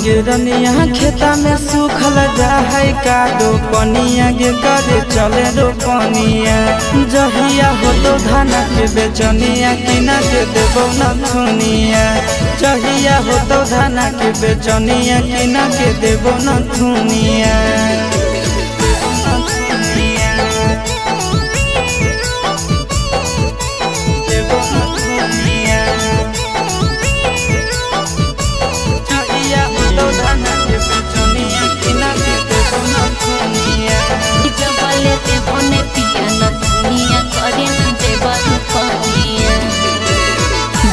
गिरनिया खेता में सूखल जा है कादो पनिया गे करे चले रोपनिया जहिया हो तो धाना के बेचनिया किना के देबो न थुनिया जहिया हो तो धाना के बेचनिया किना के देबो न थुनिया।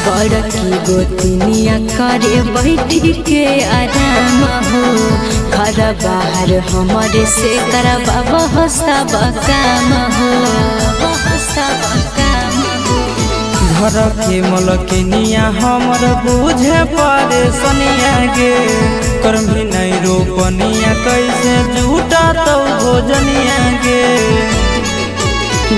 बड़की गोतनिया करे बैठी के आराम हो घर बाहर हमारे से करबा बहसा काम हो घर के मलकिनिया हमर बुझे पड़े सनिया गे कर्म भी नहीं रोपनिया कैसे झूठा तो भोजनिया गे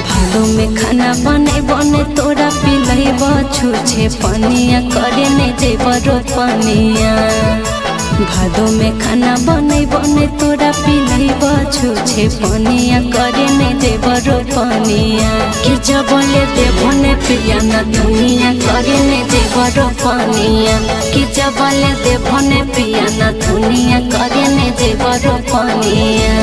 भादो में खाना बने तोरा पिलैब छुछे पनिया करे ने जेब रोपनिया भादो में खाना बने तोरा पिलैब छुछे पनिया करे ने जेब रोपनिया कि जबले देवने पिया न दुनिया करे ने जेब रोपनिया कि जबले देवने पिया न दुनिया करे ने जेब रोपनिया।